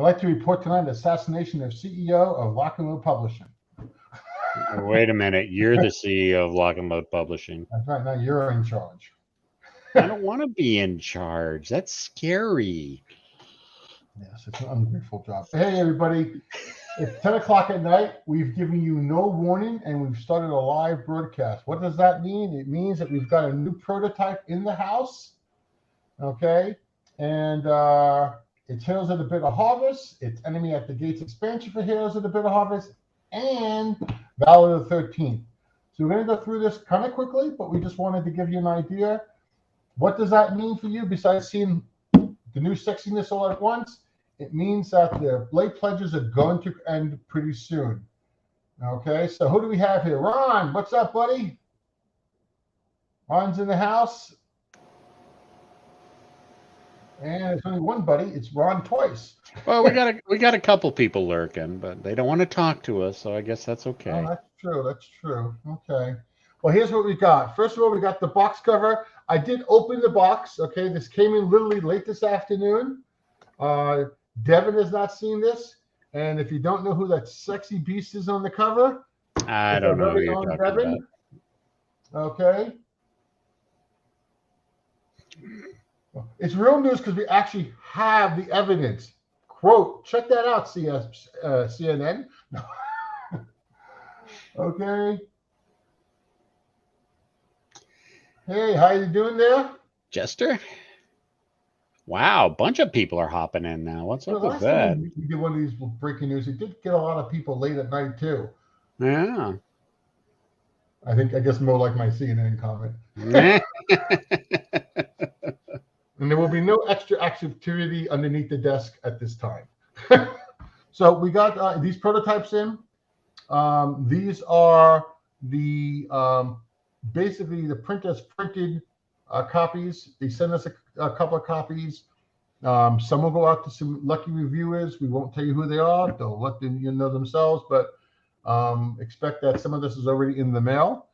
I'd like to report tonight the assassination of CEO of Lock and Load Publishing. Wait a minute. You're the CEO of Lock and Load Publishing. That's right. Now you're in charge. I don't want to be in charge. That's scary. Yes, it's an ungrateful job. Hey, everybody. It's 10 o'clock at night. We've given you no warning, and we've started a live broadcast. What does that mean? It means that we've got a new prototype in the house, okay? And it's Heroes of the Bitter Harvest. It's Enemy at the Gates expansion for Heroes of the Bitter Harvest and Valor the 13th. So we're going to go through this kind of quickly, but we just wanted to give you an idea. What does that mean for you besides seeing the new sexiness all at once? It means that the late pledges are going to end pretty soon. Okay, so who do we have here? Ron, what's up, buddy? Ron's in the house. And it's only one buddy. It's Ron twice. Well, we got a couple people lurking, but they don't want to talk to us, so I guess that's okay. Oh, that's true. That's true. Okay. Well, here's what we got. First of all, we got the box cover. I did open the box. Okay, this came in literally late this afternoon. Devin has not seen this, and if you don't know who that sexy beast is on the cover, I don't know who you're talking Devin. About. Okay. It's real news because we actually have the evidence. Quote, check that out, CNN. Okay. Hey, how you doing there? Jester? Wow, a bunch of people are hopping in now. What's up with that? We did one of these breaking news. It did get a lot of people late at night, too. Yeah. I guess more like my CNN comment. And there will be no extra activity underneath the desk at this time. So we got these prototypes in. These are the basically the printers printed copies. They send us a couple of copies. Some will go out to some lucky reviewers. We won't tell you who they are. They'll let them know themselves, but expect that some of this is already in the mail.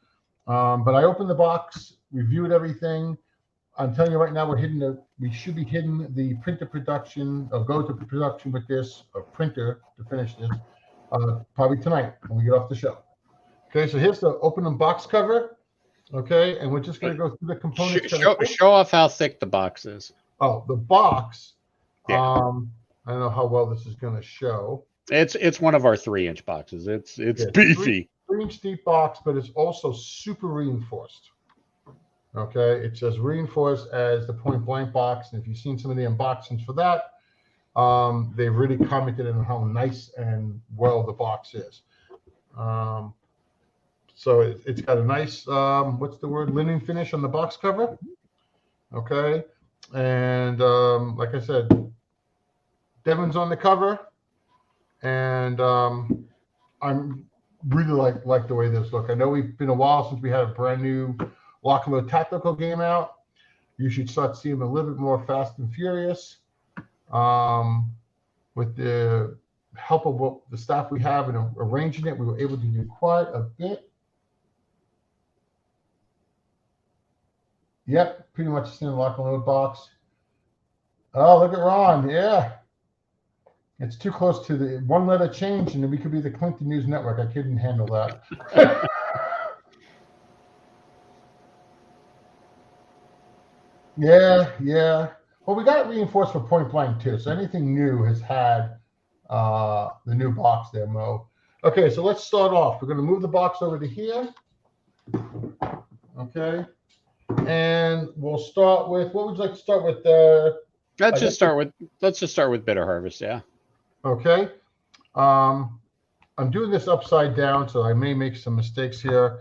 But I opened the box, reviewed everything. I'm telling you right now, we should be hitting the printer production or go to production with this, or printer to finish this, probably tonight when we get off the show. Okay, so here's the open box cover. Okay, and we're just going to go through the components. Show off how thick the box is. Oh, the box. Yeah. I don't know how well this is going to show. It's one of our 3-inch boxes. It's beefy. 3-inch deep box, but it's also super reinforced. Okay, it's as reinforced as the point blank box, and if you've seen some of the unboxings for that, they've really commented on how nice and well the box is. So it's got a nice what's the word, linen finish on the box cover. Okay, and like I said, Devin's on the cover, and I'm really like the way this looks. I know we've been a while since we had a brand new Lock and Load tactical game out. You should start seeing them a little bit more fast and furious. With the help of what the staff we have and arranging it, we were able to do quite a bit. Yep, pretty much the same Lock and Load box. Oh, look at Ron. Yeah. It's too close to the one letter change, and then we could be the Clinton News Network. I couldn't handle that. Yeah. Well, we got it reinforced for point blank too. So anything new has had the new box there, Mo. Okay, so let's start off. We're going to move the box over to here. Okay, and we'll start with what would you like to start with? Let's just start with Bitter Harvest. Yeah. Okay. I'm doing this upside down, so I may make some mistakes here.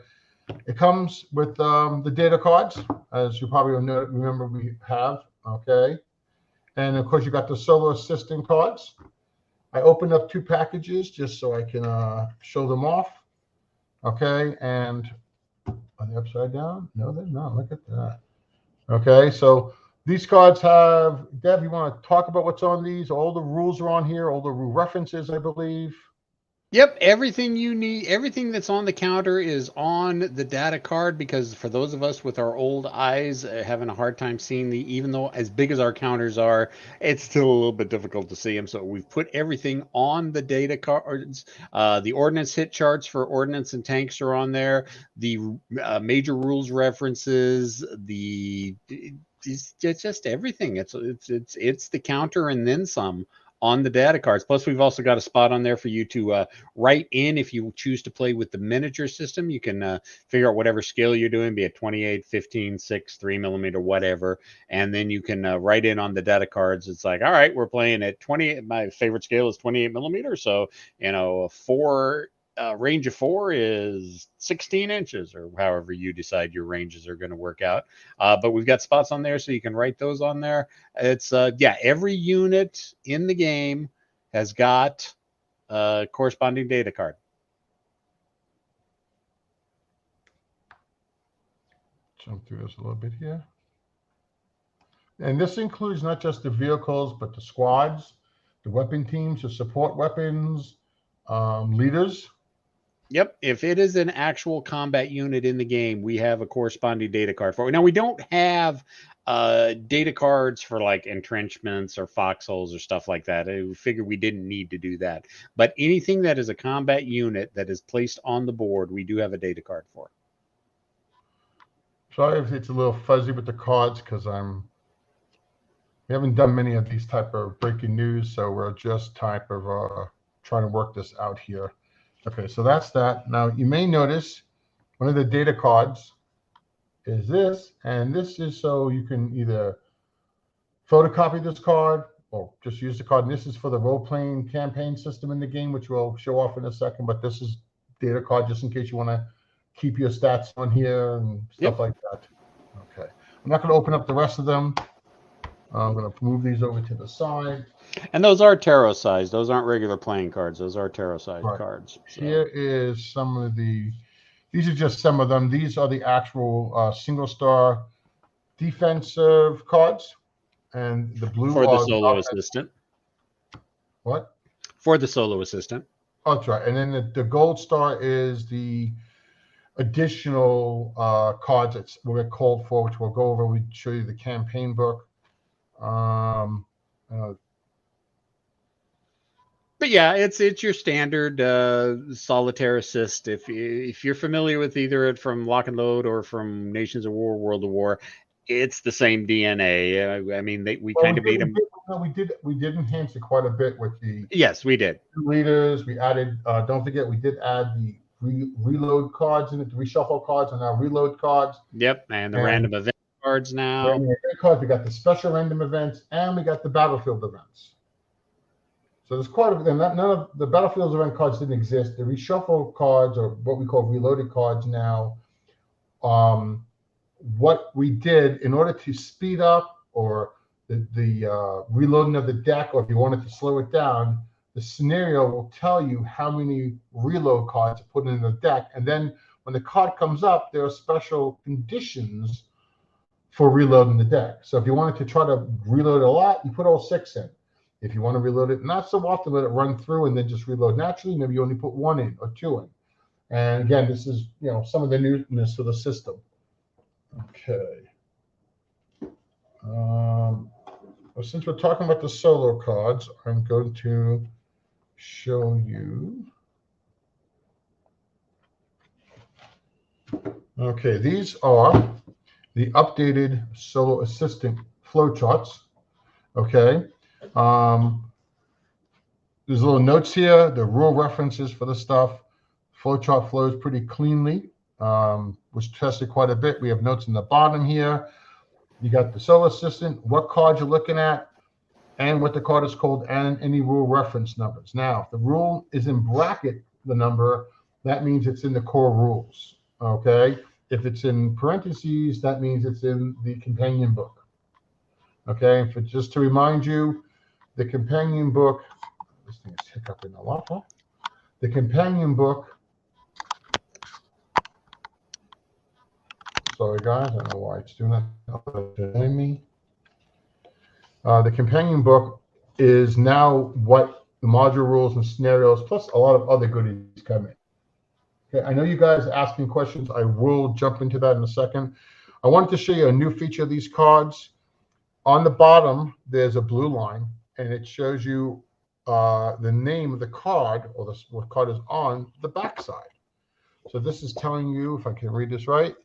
It comes with the data cards, as you probably remember we have, okay? And, of course, you got the solo assistant cards. I opened up 2 packages just so I can show them off, okay? And are they upside down? No, they're not. Look at that. Okay, so these cards have, Deb, you want to talk about what's on these? All the rules are on here, all the rule references, I believe. Yep, everything you need, everything that's on the counter is on the data card, because for those of us with our old eyes having a hard time seeing even though as big as our counters are, it's still a little bit difficult to see them. So we've put everything on the data cards. The ordnance hit charts for ordnance and tanks are on there. The major rules references, it's just everything. It's the counter and then some on the data cards. Plus, we've also got a spot on there for you to write in if you choose to play with the miniature system. You can figure out whatever scale you're doing, be it 28, 15, 6, 3 millimeter, whatever. And then you can write in on the data cards. It's like, all right, we're playing at 20. My favorite scale is 28 millimeter. So, range of 4 is 16 inches, or however you decide your ranges are going to work out. But we've got spots on there so you can write those on there. It's every unit in the game has got a corresponding data card. Jump through this a little bit here. And this includes not just the vehicles, but the squads, the weapon teams, the support weapons, leaders. Yep. If it is an actual combat unit in the game, we have a corresponding data card for it. Now, we don't have data cards for like entrenchments or foxholes or stuff like that. I figured we didn't need to do that. But anything that is a combat unit that is placed on the board, we do have a data card for. Sorry if it's a little fuzzy with the cards, because we haven't done many of these type of breaking news, so we're just type of trying to work this out here. Okay, so that's that. Now you may notice one of the data cards is this, and this is so you can either photocopy this card or just use the card. And this is for the role-playing campaign system in the game, which we'll show off in a second. But this is data card just in case you want to keep your stats on here and stuff like that. Okay, I'm not going to open up the rest of them. I'm going to move these over to the side. And those are tarot sized. Those aren't regular playing cards. Those are tarot sized cards. So. Here is some of these are just some of them. These are the actual single star defensive cards. And the blue for the solo assistant. What? For the solo assistant. Oh, that's right. And then the gold star is the additional cards that we're called for, which we'll go over. We show you the campaign book. But yeah, it's your standard solitaire assist. If you're familiar with either it from Lock and Load or from Nations of War, World of War, it's the same DNA. I mean, we kind of made them. We did enhance it quite a bit with the. Yes, we did. Leaders. We added. Don't forget, we did add the reload cards in it. The reshuffle cards are now reload cards. Yep, and the random event cards now. Random event cards. We got the special random events, and we got the battlefield events. So there's quite a bit. None of the battlefield event cards didn't exist. The reshuffle cards, or what we call reloaded cards now. What we did in order to speed up or the reloading of the deck, or if you wanted to slow it down, the scenario will tell you how many reload cards are put in the deck. And then when the card comes up, there are special conditions for reloading the deck. So if you wanted to try to reload a lot, you put all 6 in. If you want to reload it not so often, let it run through and then just reload naturally, maybe you only put 1 in or 2 in. And again, this is some of the newness for the system. Okay. Well, since we're talking about the solo cards, I'm going to show you. Okay, these are the updated solo assistant flowcharts. Okay. There's little notes here, the rule references for the stuff. Flowchart flows pretty cleanly. Was tested quite a bit. We have notes in the bottom here. You got the solo assistant, what card you're looking at, and what the card is called, and any rule reference numbers. Now, if the rule is in bracket, the number, that means it's in the core rules. Okay. If it's in parentheses, that means it's in the companion book. Okay. Just to remind you, the companion book, this thing is hiccuping a lot, huh? The companion book, sorry guys, I don't know why it's doing that. The companion book is now what the module rules and scenarios, plus a lot of other goodies come in. Okay, I know you guys are asking questions. I will jump into that in a second. I wanted to show you a new feature of these cards. On the bottom, there's a blue line, and it shows you the name of the card, or what card is on the back side. So this is telling you, if I can read this right,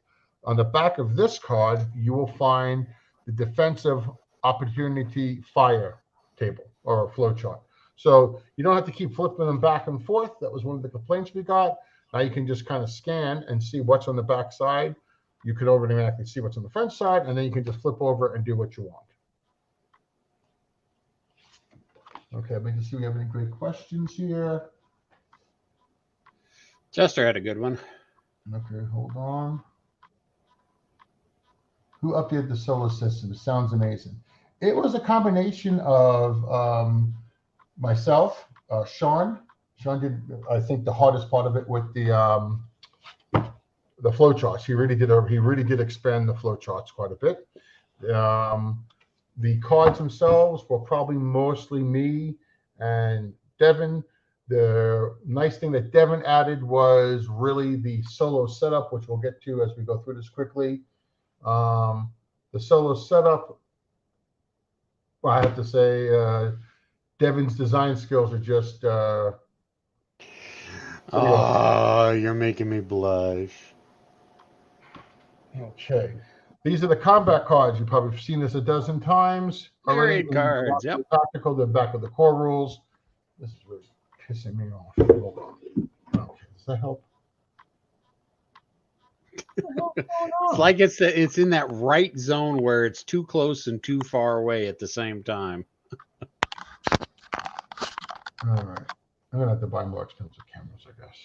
on the back of this card, you will find the defensive opportunity fire table or a flow chart. So you don't have to keep flipping them back and forth. That was one of the complaints we got. Now you can just kind of scan and see what's on the back side. You can automatically see what's on the front side, and then you can just flip over and do what you want. Okay, let me just see if we have any great questions here. Chester had a good one. Okay, hold on. Who updated the solar system? It sounds amazing. It was a combination of myself, Sean. Sean did, I think, the hardest part of it with the flowcharts. He really did expand the flowcharts quite a bit. The cards themselves were probably mostly me and Devin. The nice thing that Devin added was really the solo setup, which we'll get to as we go through this quickly. The solo setup, well, I have to say, Devin's design skills are just. Oh, you're making me blush. Okay. These are the combat cards. You've probably seen this a dozen times already. Cards, yep. Tactical, the back of the core rules. This is really pissing me off. Hold on. Okay, does that help? It's like it's in that right zone where it's too close and too far away at the same time. All right. I'm going to have to buy more expensive cameras, I guess.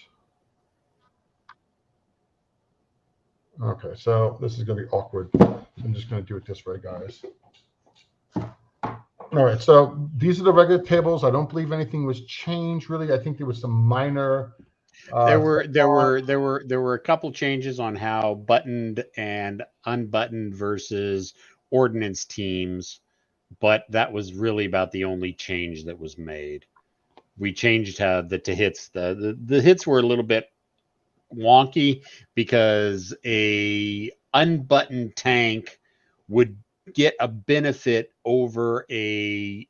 Okay, so this is going to be awkward. I'm just going to do it this way, guys. All right, so these are the regular tables. I don't believe anything was changed, really. I think there was some minor. There were a couple changes on how buttoned and unbuttoned versus ordnance teams, but that was really about the only change that was made. We changed how the hits. The hits were a little bit wonky because a unbuttoned tank would get a benefit over a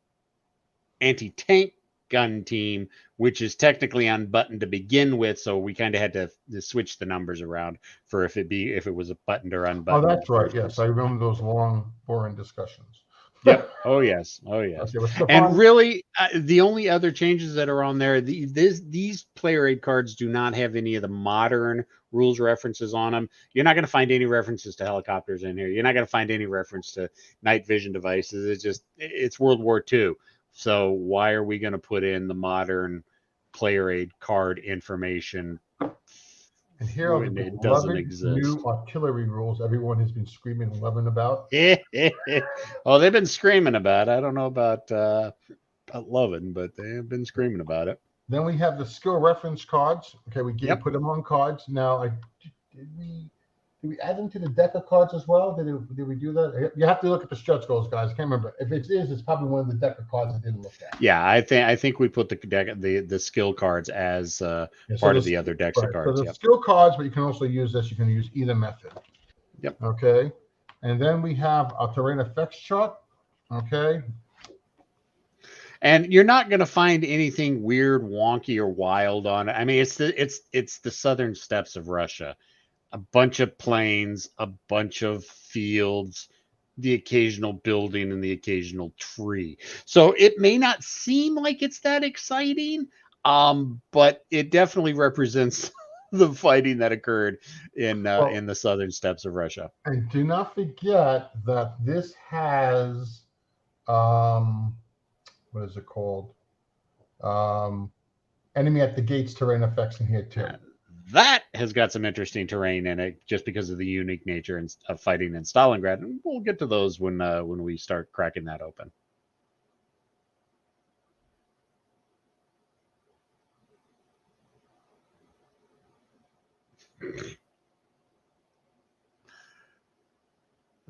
anti-tank gun team, which is technically unbuttoned to begin with. So we kind of had to switch the numbers around for if it was a buttoned or unbuttoned. Oh, that's right. Yes, I remember those long, boring discussions. Yep. Oh yes. Oh yes. Okay, and really, the only other changes that are on there, these player aid cards do not have any of the modern rules references on them. You're not going to find any references to helicopters in here. You're not going to find any reference to night vision devices. It's World War II. So why are we going to put in the modern player aid card information? And here are the beloved new artillery rules everyone has been screaming and loving about. Oh, they've been screaming about it. I don't know about loving, but they have been screaming about it. Then we have the skill reference cards. Okay, we put them on cards. Now, did we add them to the deck of cards as well? Did we do that? You have to look at the stretch goals, guys. I can't remember. If it is, it's probably one of the deck of cards I didn't look at. Yeah, I think we put the skill cards as part of the other decks of cards. So the skill cards, but you can also use this. You can use either method. Yep. Okay. And then we have a terrain effects chart. Okay. And you're not going to find anything weird, wonky, or wild on it. I mean, it's the southern steppes of Russia. A bunch of plains, a bunch of fields, the occasional building, and the occasional tree. So it may not seem like it's that exciting, but it definitely represents the fighting that occurred in the southern steppes of Russia. And do not forget that this has, what is it called? Enemy at the gates terrain effects in here too. That has got some interesting terrain in it, just because of the unique nature of fighting in Stalingrad. And we'll get to those when we start cracking that open.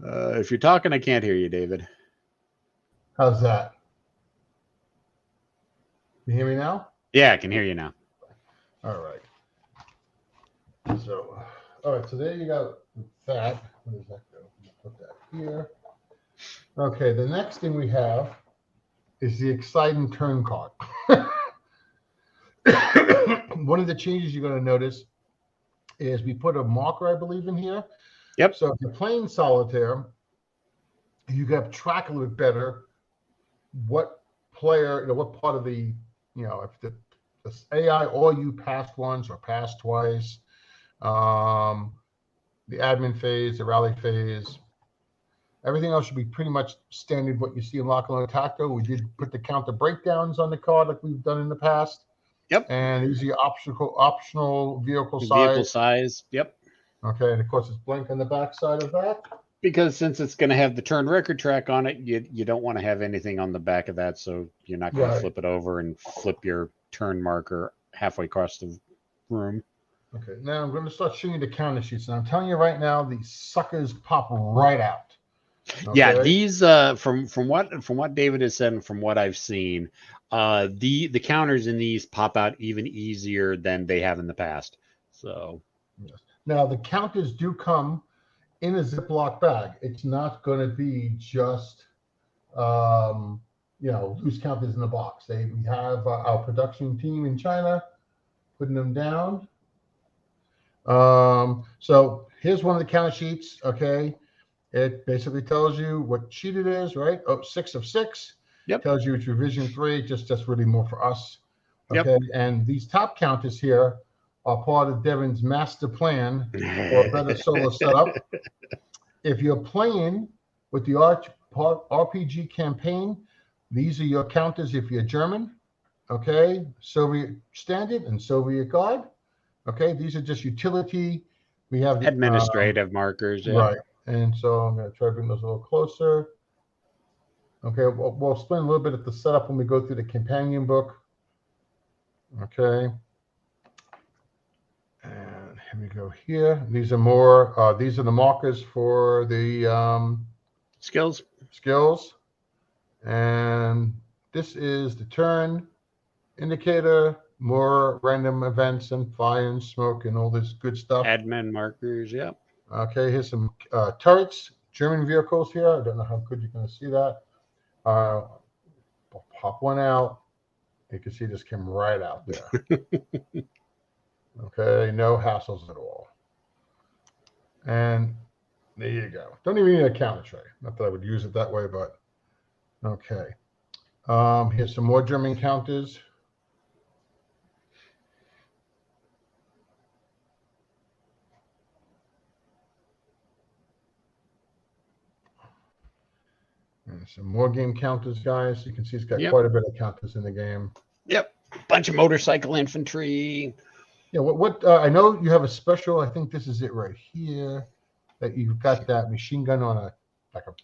If you're talking, I can't hear you, David. How's that? You hear me now? Yeah, I can hear you now. All right. So, all right. So there you got that. Where does that go? Put that here. Okay. The next thing we have is the exciting turn card. One of the changes you're going to notice is we put a marker, I believe, in here. Yep. So if you're playing solitaire, you can track a little bit better what player, what part of the, if the AI or you passed once or passed twice, the admin phase, the rally phase. Everything else should be pretty much standard what you see in Lock and Tacto. We did put the counter breakdowns on the card like we've done in the past. Yep. And these are your optional vehicle size. Vehicle size. Yep. Okay, and of course it's blank on the back side of that. Because since it's going to have the turn record track on it, you don't want to have anything on the back of that, so you're not going to flip it over and flip your turn marker halfway across the room. Okay, now I'm going to start showing you the counter sheets, and I'm telling you right now, these suckers pop right out. Okay? Yeah, these from what David has said and from what I've seen, the counters in these pop out even easier than they have in the past. So yes. Now the counters do come in a Ziploc bag. It's not going to be just loose counters in the box. We have our production team in China putting them down. So here's one of the counter sheets. Okay. It basically tells you what sheet it is, right? Oh, 6 of 6. Yep. Tells you it's revision 3. Just really more for us. Okay. Yep. And these top counters here are part of Devin's master plan for a better solo setup. If you're playing with the RPG campaign, these are your counters if you're German. Okay. Soviet Standard and Soviet Guard. Okay. These are just utility. We have the administrative markers. Yeah. Right. And so I'm going to try to bring those a little closer. Okay, we'll explain a little bit at the setup when we go through the companion book. Okay. And here we go here. These are more, these are the markers for the skills. And this is the turn indicator, more random events and fire and smoke and all this good stuff. Admin markers, yeah. Okay, here's some turrets, German vehicles here. I don't know how good you're going to see that. Pop one out. You can see this came right out there. Okay, no hassles at all. And there you go. Don't even need a counter tray. Not that I would use it that way, but okay. Here's some more German counters. And some more game counters, guys. You can see it's got quite a bit of counters in the game. Yep. Bunch of motorcycle infantry. Yeah, what I know you have a special, I think this is it right here, that you've got that machine gun on a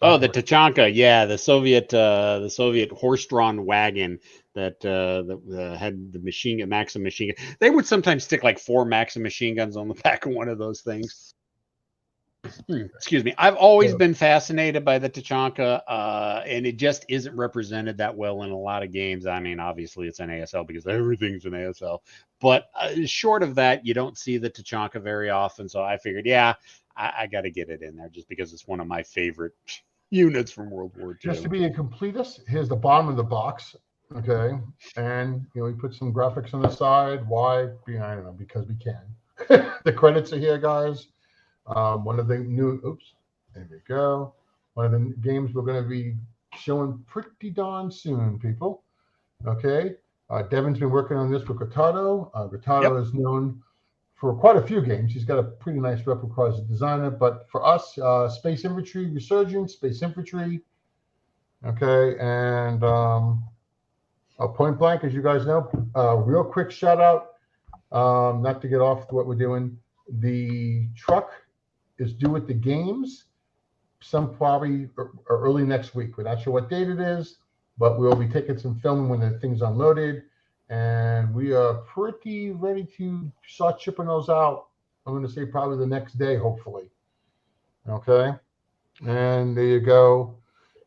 the Tachanka, yeah, the Soviet horse-drawn wagon that had the Maxim machine gun. They would sometimes stick like 4 Maxim machine guns on the back of one of those things. Excuse me. I've always been fascinated by the Tachanka, and it just isn't represented that well in a lot of games. I mean, obviously it's an ASL because everything's an ASL, but short of that, you don't see the Tachanka very often. So I figured, I got to get it in there just because it's one of my favorite units from World War II. Just to be a completist, here's the bottom of the box. Okay, and we put some graphics on the side. Why? I don't know, because we can. The credits are here, guys. One of the there we go. One of the games we're going to be showing pretty darn soon, people. Okay. Devin's been working on this for Gotardo. Gotardo is known for quite a few games. He's got a pretty nice repertoire as a designer, but for us, Space Infantry Resurgence, Space Infantry. Okay. And Point Blank, as you guys know, real quick shout out, not to get off what we're doing. The truck is due at the games some probably early next week. We're not sure what date it is, but we'll be taking some filming when the thing's unloaded, and we are pretty ready to start shipping those out. I'm going to say probably the next day, hopefully. Okay, and there you go.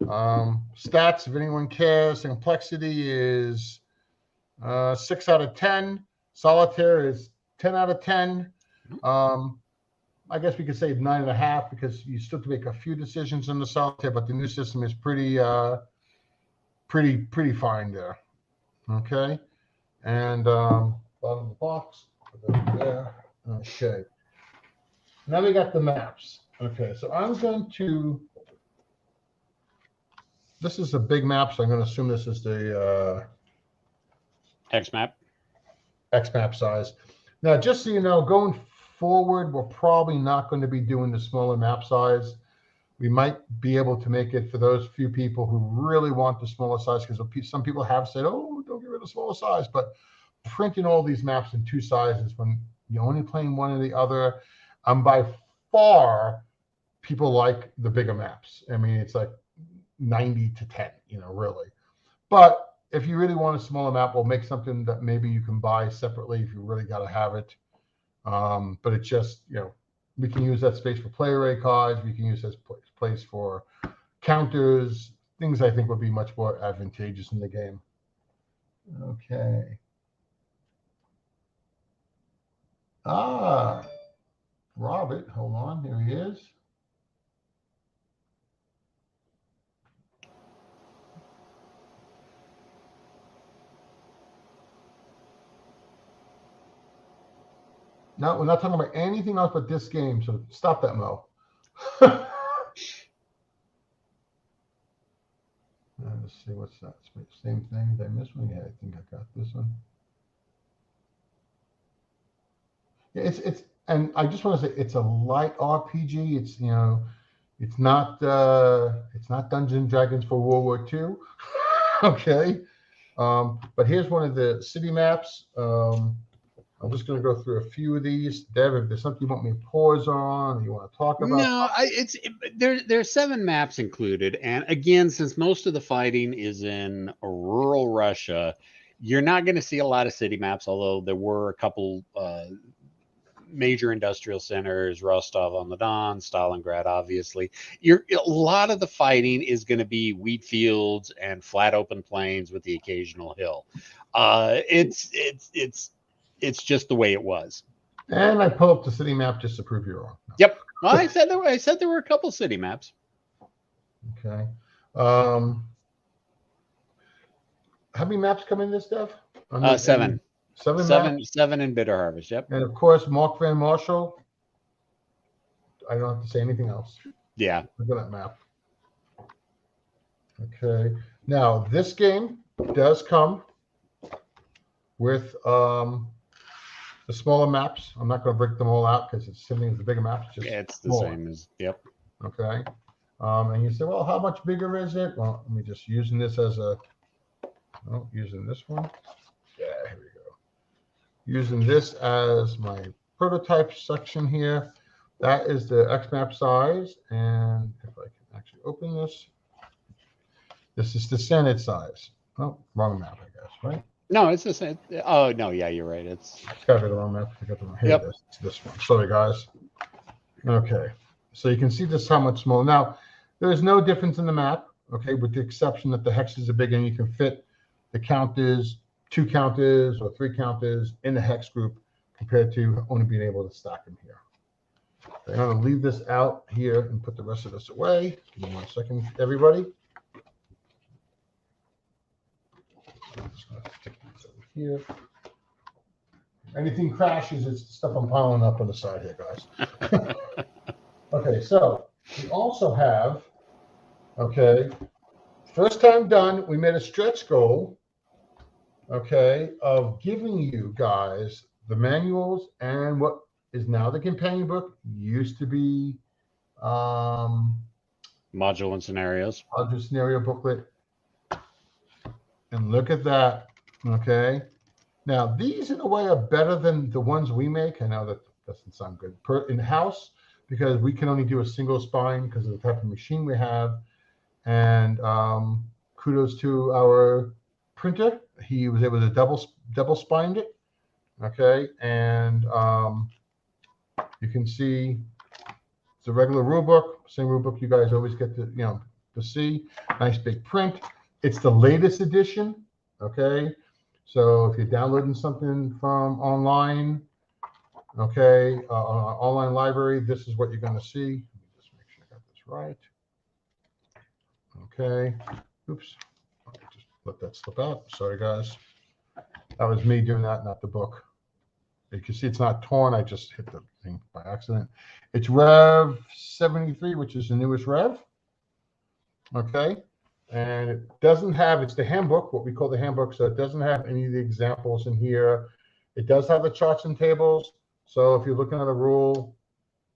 Stats, if anyone cares. The complexity is 6 out of 10. Solitaire is 10 out of 10. I guess we could say 9.5 because you still have to make a few decisions in the solitaire, but the new system is pretty fine there. Okay, and bottom of the box. Put that there. Okay. Now we got the maps. Okay, so I'm going to. This is a big map, so I'm going to assume this is the X map. X map size. Now, just so you know, going forward, we're probably not going to be doing the smaller map size. We might be able to make it for those few people who really want the smaller size, because some people have said, "Oh, don't get rid of smaller size." But printing all these maps in 2 sizes when you're only playing one or the other, by far, people like the bigger maps. I mean, it's like 90 to 10, really. But if you really want a smaller map, we'll make something that maybe you can buy separately if you really got to have it. But it's just, we can use that space for play array cards. We can use that place for counters, things I think would be much more advantageous in the game. Okay. Robert, hold on, here he is. No, we're not talking about anything else but this game, so stop that, Mo. Let's see, what's that? Same thing. Did I miss one? Yeah, I think I got this one. Yeah, it's and I just want to say it's a light RPG. It's it's not Dungeons and Dragons for World War II. Okay. But here's one of the city maps. I'm just going to go through a few of these. Dev, if there's something you want me to pause on, or you want to talk about? No, there's 7 maps included, and again, since most of the fighting is in rural Russia, you're not going to see a lot of city maps. Although there were a couple major industrial centers, Rostov on the Don, Stalingrad, obviously. A lot of the fighting is going to be wheat fields and flat open plains with the occasional hill. It's just the way it was. And I pull up the city map just to prove you wrong. No. Yep. Well, I said there were a couple city maps. Okay. How many maps come in this, Dev? 7. 7 in Bitter Harvest. Yep. And of course, Mark Van Marshall. I don't have to say anything else. Yeah. Look at that map. Okay. Now this game does come with the smaller maps. I'm not going to break them all out because it's same thing as the bigger maps. It's the same as, yep. Okay. And you say, well, how much bigger is it? Well, let me just using this as using this one. Yeah, here we go. Using this as my prototype section here. That is the X map size. And if I can actually open this, this is the Senate size. Oh, wrong map, I guess, right? No, it's the same. Oh, no, yeah, you're right. It's got to be the wrong map. I got the wrong. Here it is. It's this one. Sorry, guys. Okay. So you can see this how much smaller. Now, there is no difference in the map, okay, with the exception that the hexes are big and you can fit the counters, 2 counters or 3 counters in the hex group compared to only being able to stack them here. I'm going to leave this out here and put the rest of this away. Give me 1 second, everybody. I'm just going to stick these over here. Anything crashes, it's the stuff I'm piling up on the side here, guys. Okay, so we also have, okay, first time done, we made a stretch goal, okay, of giving you guys the manuals and what is now the companion book, used to be module and scenarios. Module scenario booklet. And look at that, okay? Now, these in a way are better than the ones we make. I know that doesn't sound good in-house because we can only do a single spine because of the type of machine we have. And kudos to our printer. He was able to double spined it, okay? And you can see it's a regular rule book, same rule book you guys always get to, to see. Nice big print. It's the latest edition, okay? So if you're downloading something from online, okay, online library, this is what you're going to see. Let me just make sure I got this right. Okay. Oops. Just let that slip out. Sorry, guys. That was me doing that, not the book. You can see it's not torn. I just hit the thing by accident. It's Rev 73, which is the newest Rev. Okay. And it doesn't have, it's the handbook, what we call the handbook. So it doesn't have any of the examples in here. It does have the charts and tables. So if you're looking at a rule,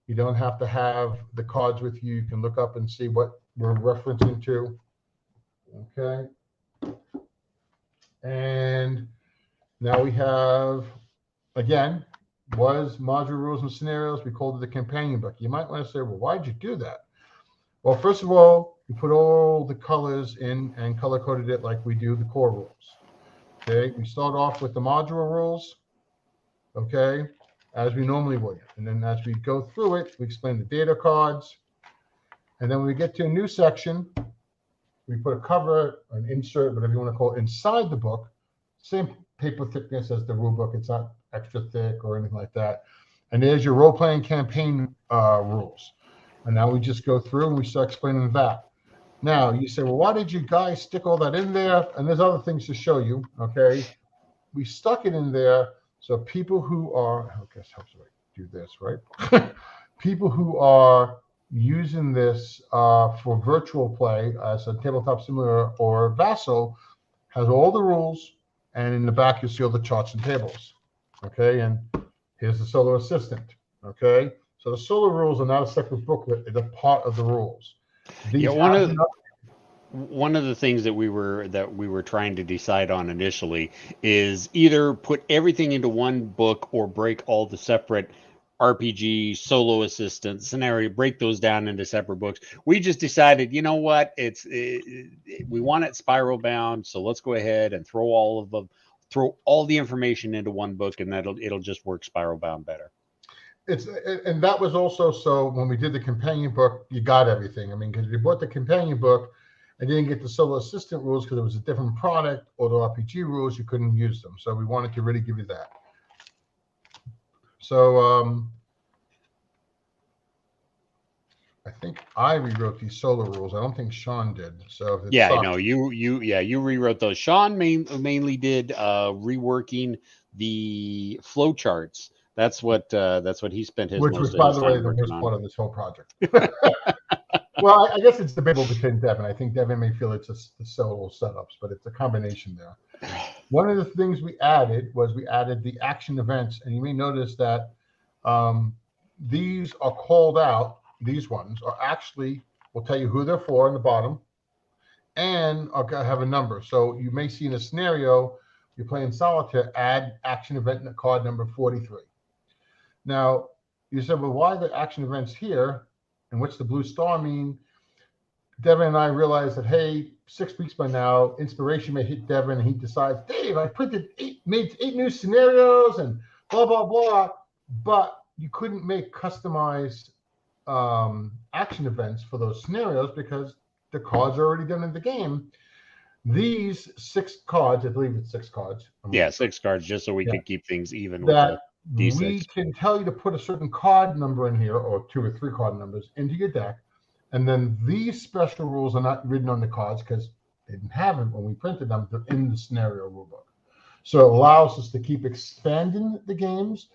you don't have to have the cards with you. You can look up and see what we're referencing to. Okay. And now we have, again, was module rules and scenarios. We called it the companion book. You might want to say, well, why'd you do that? Well, first of all, we put all the colors in and color coded it like we do the core rules. Okay, we start off with the module rules, okay, as we normally would. And then as we go through it, we explain the data cards. And then when we get to a new section, we put a cover, an insert, whatever you want to call it, inside the book. Same paper thickness as the rule book. It's not extra thick or anything like that. And there's your role-playing campaign rules. And now we just go through and we start explaining that. Now, you say, well, why did you guys stick all that in there? And there's other things to show you, okay? We stuck it in there so people who are, I guess helps if I do this, right? People who are using this for virtual play as a tabletop simulator or Vassal has all the rules, and in the back you see all the charts and tables, okay? And here's the solo assistant, okay? So the solo rules are not a separate booklet; it's a part of the rules. These one of the things that we were trying to decide on initially is either put everything into one book or break all the separate RPG, solo assistant, scenario, break those down into separate books. We just decided, you know what, we want it spiral bound, so let's go ahead and throw all the information into one book, and it'll just work spiral bound better. And that was also so when we did the companion book, you got everything. I mean, because we bought the companion book and didn't get the solo assistant rules because it was a different product, or the RPG rules, you couldn't use them. So we wanted to really give you that. So I think I rewrote these solo rules. I don't think Sean did. So yeah, no, you rewrote those. Sean mainly did reworking the flowcharts. That's what he spent his which was, by the way, the worst part of this whole project. Well, I guess it's debatable between Devin. I think Devin may feel it's just the solo setups, but it's a combination there. One of the things we added was the action events, and you may notice that these are called out. These ones are actually, we'll tell you who they're for in the bottom, and have a number. So you may see in a scenario, you're playing solitaire, add action event in card number 43. Now, you said, well, why the action events here? And what's the blue star mean? Devin and I realized that, hey, 6 weeks by now, inspiration may hit Devin, and he decides, Dave, I made 8 new scenarios and blah, blah, blah. But you couldn't make customized action events for those scenarios because the cards are already done in the game. These 6 cards, I believe it's 6 cards. Yeah, 6 cards, just so we could keep things even that with the D6. We can tell you to put a certain card number in here, or 2 or 3 card numbers into your deck. And then these special rules are not written on the cards because they didn't have them when we printed them. They're in the scenario rulebook. So it allows us to keep expanding the games,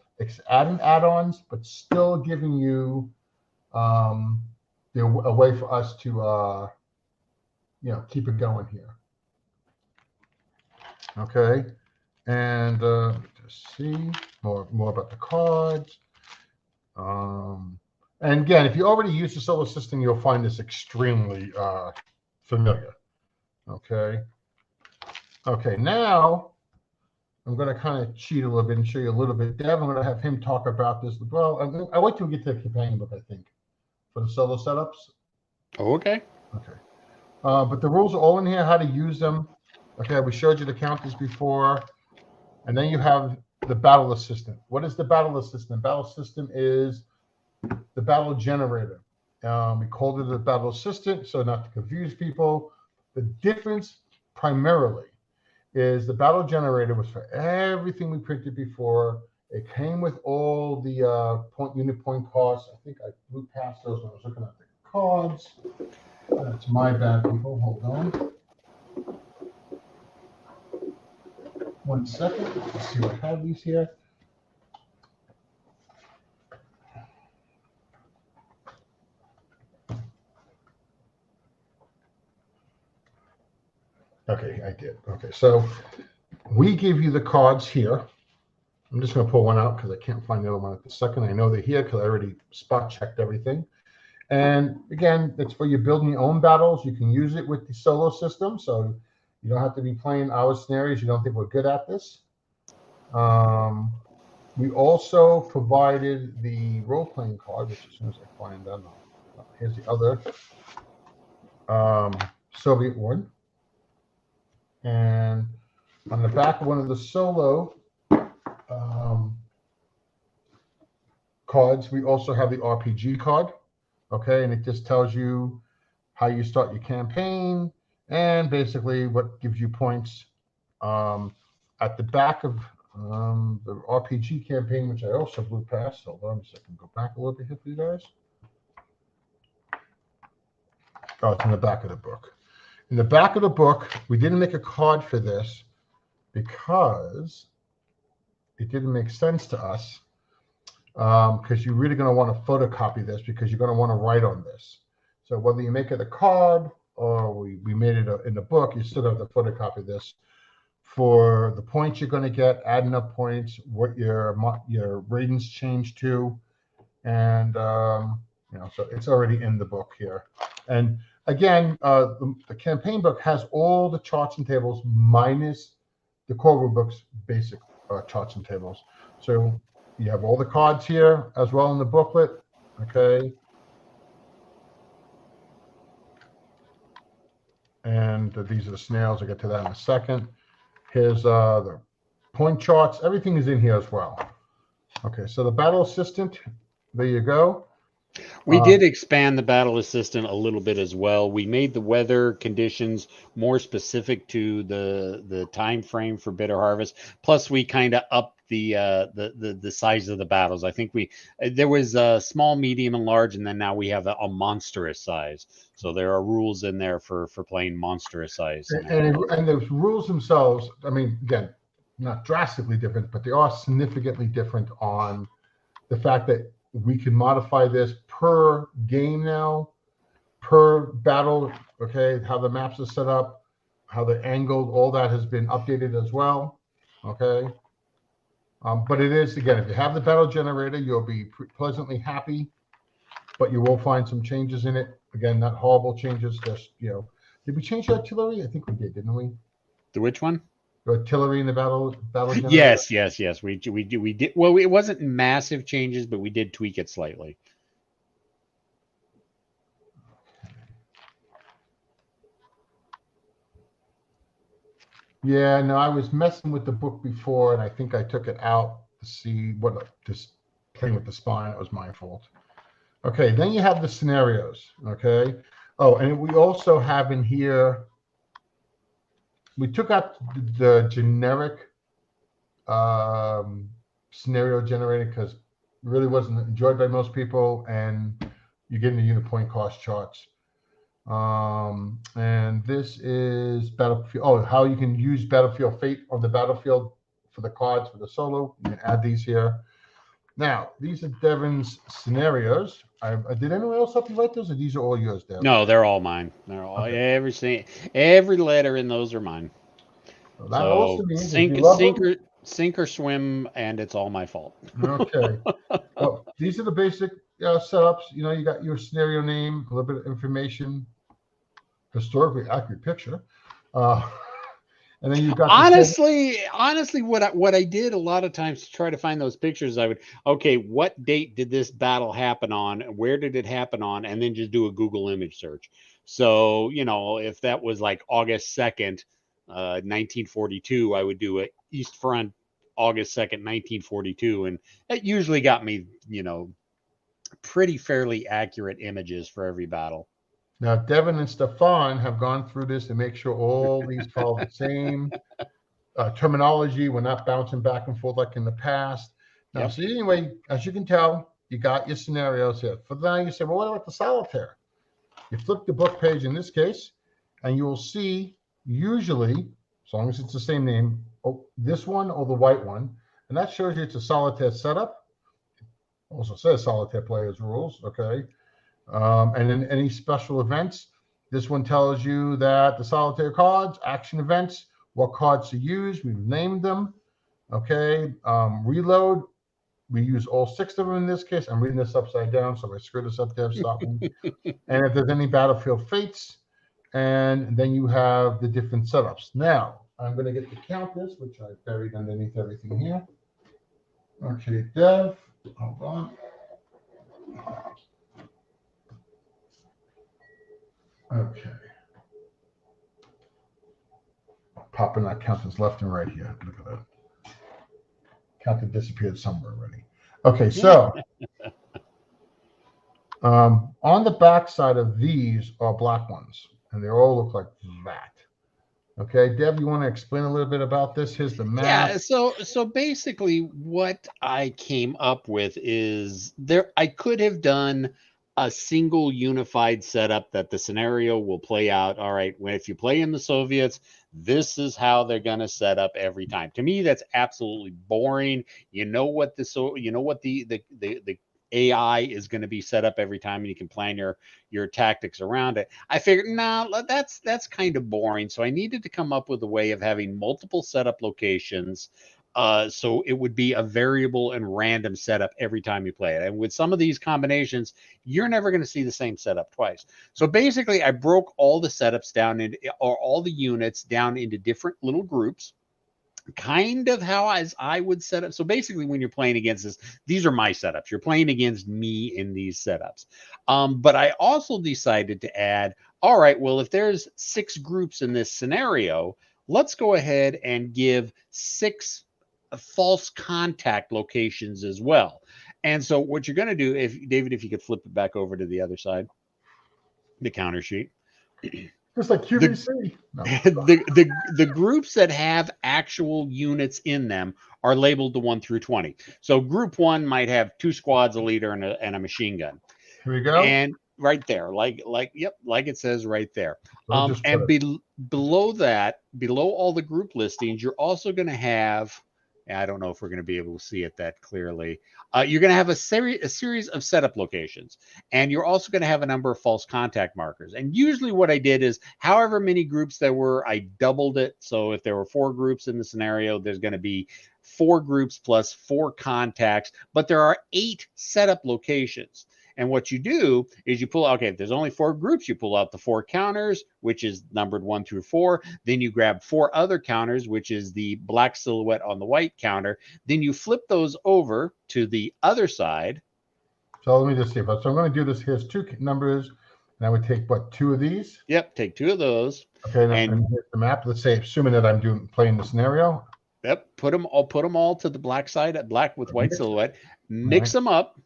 adding add-ons, but still giving you a way for us to keep it going here. Okay, and just see more about the cards. And again, if you already use the solo system, you'll find this extremely familiar. Okay, now I'm going to kind of cheat a little bit and show you a little bit. Dev, I'm going to have him talk about this as well. I wait till we get to the companion book, I think, for the solo setups. Oh, okay. But the rules are all in here, how to use them. Okay, we showed you the counters before. And then you have the battle assistant. What is the battle assistant? Battle system is the battle generator. We called it a battle assistant, so not to confuse people. The difference primarily is the battle generator was for everything we printed before. It came with all the unit point costs. I think I blew past those when I was looking at the cards. That's my bad, people. Hold on. 1 second. Let's see what I have these here. Okay, I did. Okay, so we give you the cards here. I'm just going to pull one out because I can't find the other one at the second. I know they're here because I already spot checked everything. And again, it's for you building your own battles. You can use it with the solo system, so you don't have to be playing our scenarios. You don't think we're good at this. We also provided the role-playing card, which as soon as I find them, here's the other Soviet one. And on the back of one of the solo cards, we also have the RPG card. Okay, and it just tells you how you start your campaign and basically what gives you points. At the back of the RPG campaign, which I also blew past. Hold on a second, go back a little bit here for you guys. Oh, it's in the back of the book. In the back of the book, we didn't make a card for this because it didn't make sense to us. Because you're really going to want to photocopy this because you're going to want to write on this. So whether you make it a card or we made it in the book, you still have to photocopy this for the points you're going to get, adding up points, what your ratings change to, and so it's already in the book here. And again, the campaign book has all the charts and tables minus the core rule book's basic charts and tables. So you have all the cards here as well in the booklet, okay? And these are the snails. I'll get to that in a second. Here's the point charts. Everything is in here as well. Okay, so the battle assistant, there you go. We did expand the battle assistant a little bit as well. We made the weather conditions more specific to the time frame for bitter harvest. Plus, we kind of upped the size of the battles. I think there was a small, medium, and large, and then now we have a monstrous size. So there are rules in there for playing monstrous size. And the rules themselves, I mean, again, not drastically different, but they are significantly different on the fact that we can modify this per game now, per battle, okay, how the maps are set up, how they're angled, all that has been updated as well, okay? But it is, again, if you have the battle generator, you'll be pleasantly happy, but you will find some changes in it. Again, not horrible changes, just, did we change the artillery? I think we did, didn't we? The which one? The artillery in the battle generator? Yes. We did. Well, it wasn't massive changes, but we did tweak it slightly. Yeah, no, I was messing with the book before, and I think I took it out to see just playing with the spine. It was my fault. Okay, then you have the scenarios, okay? Oh, and we also have in here, we took out the generic scenario generator because it really wasn't enjoyed by most people, and you're getting the unit point cost charts. And this is Battlefield. Oh, how you can use Battlefield Fate on the battlefield for the cards for the solo. You can add these here. Now, these are Devin's scenarios. Did anyone else help you write those, or these are all yours, Devin? No, they're all mine. They're all every letter in those are mine. Well, that also means sink or swim, and it's all my fault. Okay. Well, these are the basic setups. You got your scenario name, a little bit of information, historically accurate picture. And then you've got honestly, what I did a lot of times to try to find those pictures, what date did this battle happen on? Where did it happen on? And then just do a Google image search. So, if that was like August 2nd, 1942, I would do a East Front August 2nd, 1942. And that usually got me, pretty fairly accurate images for every battle. Now, Devin and Stefan have gone through this to make sure all these follow the same terminology. We're not bouncing back and forth like in the past. Now, Yep. so anyway, as you can tell, you got your scenarios here. For now, you say, well, what about the solitaire? You flip the book page in this case, and you will see usually, as long as it's the same name, this one or the white one, and that shows you it's a solitaire setup. Also says solitaire players rules, okay? And then any special events, this one tells you that the solitaire cards, action events, what cards to use. We've named them, okay? Reload, we use all 6 of them in this case. I'm reading this upside down, so if I screw this up there, stop me. And if there's any battlefield fates, and then you have the different setups. Now, I'm going to get the counters, which I buried underneath everything here. Okay, Dev, hold on. Okay. Popping that counters left and right here. Look at that. Counter disappeared somewhere already. Okay, so on the back side of these are black ones, and they all look like that. Okay, Deb, you want to explain a little bit about this? Here's the map. Yeah, so basically what I came up with is I could have done a single unified setup that the scenario will play out. All right, if you play in the Soviets, this is how they're going to set up every time. To me, that's absolutely boring. You know what the AI is going to be set up every time, and you can plan your tactics around it. I figured, that's kind of boring. So I needed to come up with a way of having multiple setup locations. So it would be a variable and random setup every time you play it. And with some of these combinations, you're never going to see the same setup twice. So basically, I broke all the setups down or all the units down into different little groups. Kind of how I would set up. So basically, when you're playing against this, these are my setups. You're playing against me in these setups. But I also decided to add, all right, well, if there's 6 groups in this scenario, let's go ahead and give 6 false contact locations as well. And so what you're going to do, David, if you could flip it back over to the other side, the counter sheet. Just like QVC. The groups that have actual units in them are labeled to 1 through 20. So group 1 might have 2 squads, a leader, and a machine gun. Here we go. And right there, like it says right there. And below that, below all the group listings, you're also going to have, I don't know if we're going to be able to see it that clearly. You're going to have a series of setup locations, and you're also going to have a number of false contact markers. And usually what I did is however many groups there were, I doubled it. So if there were 4 groups in the scenario, there's going to be 4 groups plus 4 contacts, but there are 8 setup locations. And what you do is you pull, okay, if there's only 4 groups, you pull out the 4 counters, which is numbered 1 through 4. Then you grab 4 other counters, which is the black silhouette on the white counter. Then you flip those over to the other side. So let me just see. So I'm going to do this. Here's 2 numbers. And I would take, 2 of these? Yep, take 2 of those. Okay, and here's the map. Let's say, assuming that I'm playing the scenario. Yep, put them all to the black side, black with white silhouette. Mix them up.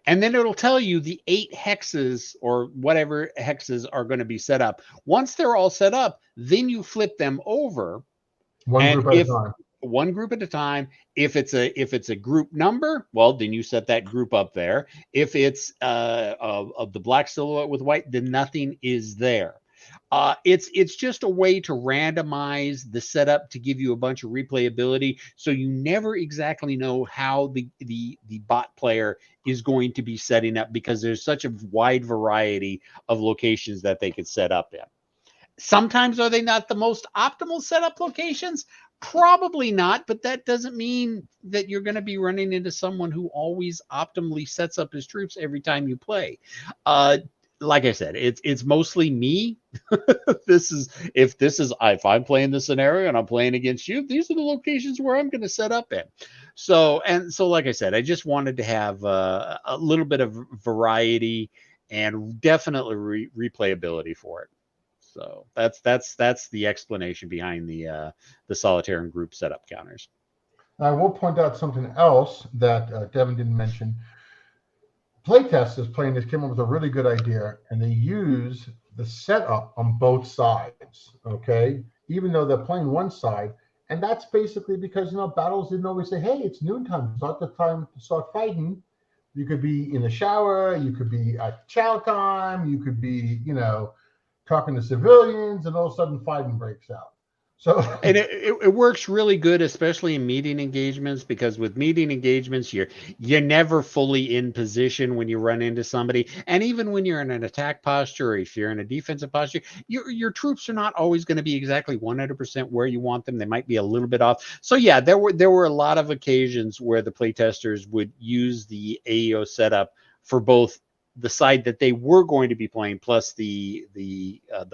And then it'll tell you the 8 hexes or whatever hexes are going to be set up. Once they're all set up, then you flip them over. One group at a time. One group at a time. If it's a group number, well, then you set that group up there. If it's of the black silhouette with white, then nothing is there. It's just a way to randomize the setup to give you a bunch of replayability, so you never exactly know how the bot player is going to be setting up, because there's such a wide variety of locations that they could set up in. Sometimes are they not the most optimal setup locations? Probably not, but that doesn't mean that you're going to be running into someone who always optimally sets up his troops every time you play. Like I said, it's mostly me. If I'm playing the scenario and I'm playing against you, these are the locations where I'm going to set up in. So like I said, I just wanted to have a little bit of variety and definitely replayability for it. So that's the explanation behind the solitaire and group setup counters. I will point out something else that Devin didn't mention. Playtesters playing this came up with a really good idea, and they use the setup on both sides, okay? Even though they're playing one side, And that's basically because, battles didn't always say, hey, it's noontime. It's not the time to start fighting. You could be in the shower. You could be at chow time. You could be, talking to civilians, and all of a sudden fighting breaks out. So, And it works really good, especially in meeting engagements, because with meeting engagements, you're never fully in position when you run into somebody. And even when you're in an attack posture, or if you're in a defensive posture, your troops are not always going to be exactly 100% where you want them. They might be a little bit off. So yeah, there were a lot of occasions where the playtesters would use the AEO setup for both the side that they were going to be playing, plus the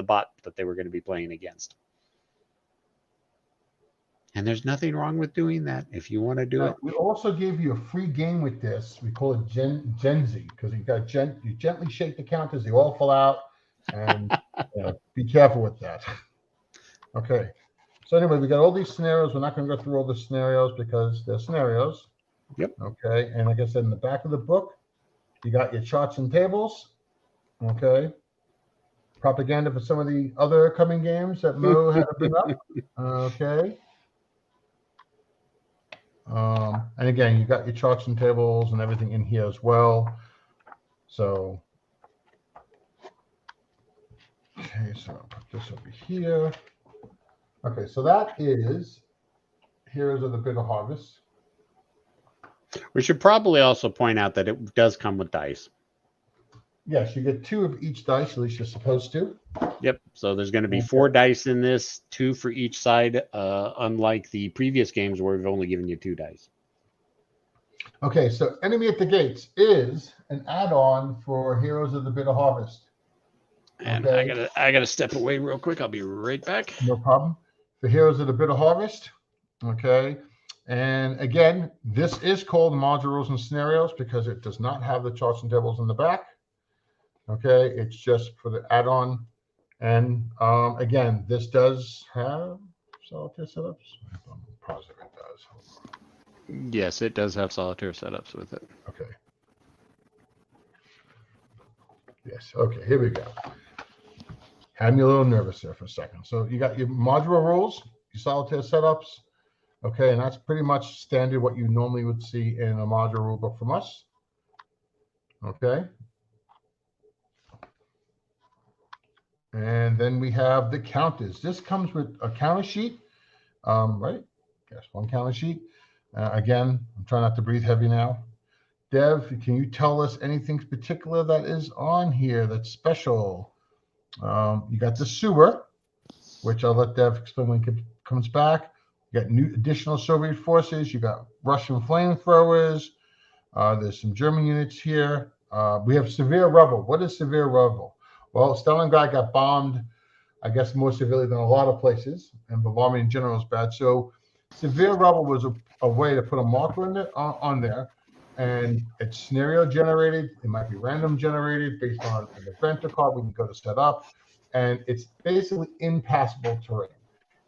bot that they were going to be playing against. And there's nothing wrong with doing that if you want to do it. We also gave you a free game with this. We call it Gen Z, because you gently shake the counters, they all fall out, and be careful with that. Okay. So anyway, we got all these scenarios. We're not going to go through all the scenarios because they're scenarios. Yep. Okay. And like I said, in the back of the book, you got your charts and tables. Okay. Propaganda for some of the other coming games that Mo had to bring up. Okay. And again, you got your charts and tables and everything in here as well. So, okay, so I'll put this over here. Okay, so that is Heroes of the Bitter Harvest. We should probably also point out that it does come with dice. Yes, you get 2 of each dice, at least you're supposed to. Yep. So there's going to be 4 dice in this, 2 for each side, unlike the previous games where we've only given you 2 dice. Okay, so Enemy at the Gates is an add-on for Heroes of the Bitter Harvest. And okay. I gotta step away real quick. I'll be right back. No problem. For Heroes of the Bitter Harvest. Okay. And again, this is called Module Rules and Scenarios because it does not have the charts and tables in the back. Okay, it's just for the add-on. And again, this does have solitaire setups. I'm positive it does. Yes, it does have solitaire setups with it. Okay. Yes. Okay, here we go. Had me a little nervous there for a second. So you got your modular rules, your solitaire setups. Okay, and that's pretty much standard what you normally would see in a modular rule book from us. Okay. And then we have the counters. This comes with a counter sheet, right? Yes, one counter sheet. Again, I'm trying not to breathe heavy now. Dev, can you tell us anything particular that is on here that's special? You got the sewer, which I'll let Dev explain when he comes back. You got new additional Soviet forces. You got Russian flamethrowers. There's some German units here. We have severe rubble. What is severe rubble? Well, Stalingrad got bombed, I guess, more severely than a lot of places, and bombardment in general is bad. So severe rubble was a way to put a marker on there, and it's scenario generated. It might be random generated based on an event or card we can go to set up, and it's basically impassable terrain.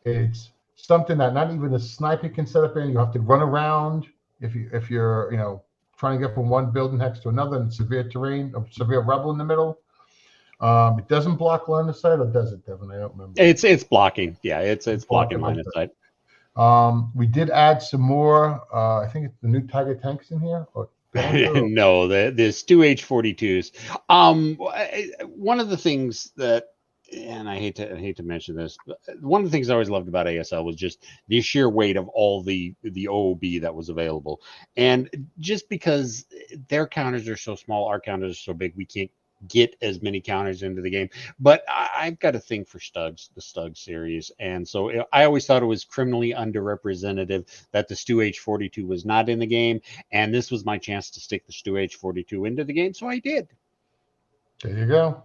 It's something that not even a sniper can set up in. You have to run around if you're trying to get from one building hex to another in severe terrain or severe rubble in the middle. It doesn't block line of sight, or does it, Devin? I don't remember. It's blocking. Yeah, it's blocking line of sight. We did add some more. I think it's the new Tiger tanks in here. Or no, the Stu H-42s. One of the things that, and I hate to mention this, but one of the things I always loved about ASL was just the sheer weight of all the OOB that was available, and just because their counters are so small, our counters are so big, we can't get as many counters into the game. But I've got a thing for Stugs, the Stug series, and so I always thought it was criminally underrepresented that the Stu H-42 was not in the game, and this was my chance to stick the Stu H-42 into the game, so I did. There you go.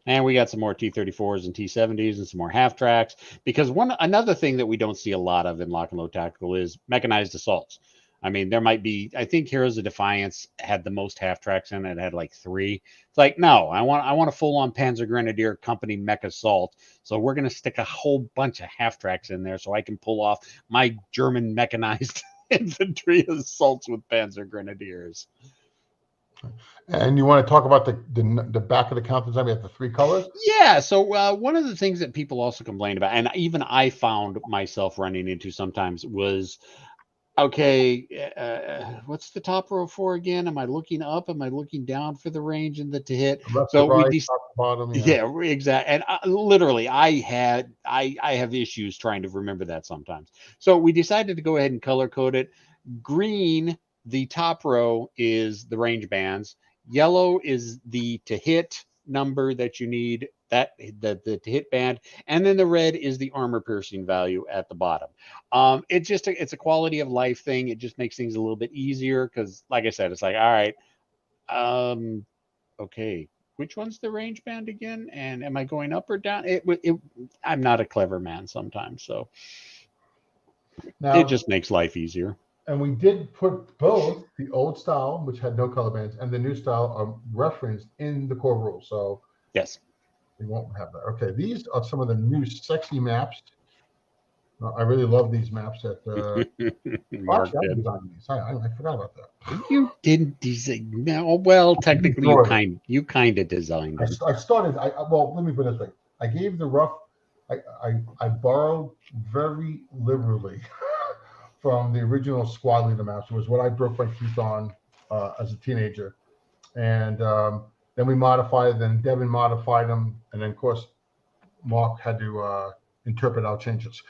And we got some more T-34s and T-70s and some more half tracks, because another thing that we don't see a lot of in Lock and Load Tactical is mechanized assaults. I mean, there might be, I think Heroes of Defiance had the most half tracks in it. It had like 3. It's like, no, I want a full on Panzer Grenadier Company mech assault. So we're going to stick a whole bunch of half tracks in there so I can pull off my German mechanized infantry assaults with Panzer Grenadiers. And you want to talk about the back of the count design? We have the 3 colors. Yeah. So one of the things that people also complained about, and even I found myself running into sometimes, was okay. What's the top row for again? Am I looking up? Am I looking down for the range and the to hit? Left to So right, top to bottom. Yeah. yeah, exactly. And literally, I have issues trying to remember that sometimes. So we decided to go ahead and color code it. Green, the top row is the range bands. Yellow is the to hit number that you need, that the to hit band, and then the red is the armor piercing value at the bottom. It's a quality of life thing. It just makes things a little bit easier because, like I said, it's like, all right, um, okay, which one's the range band again? And am I going up or down? I'm not a clever man sometimes, so it Now, just makes life easier. and we did put both the old style, which had no color bands, and the new style referenced in the core rules. So Yes. we won't have that. Okay, these are some of the new sexy maps. I really love these maps that Mark actually I did. designed these. I forgot about that. You didn't design. No, well, technically, you kind of designed them. I started. Well, let me put it this way. I gave the rough. I borrowed very liberally from the original squad leader maps. It was what I broke my teeth on as a teenager, and then we modified it. Then Devin modified them, and then of course Mark had to interpret our changes.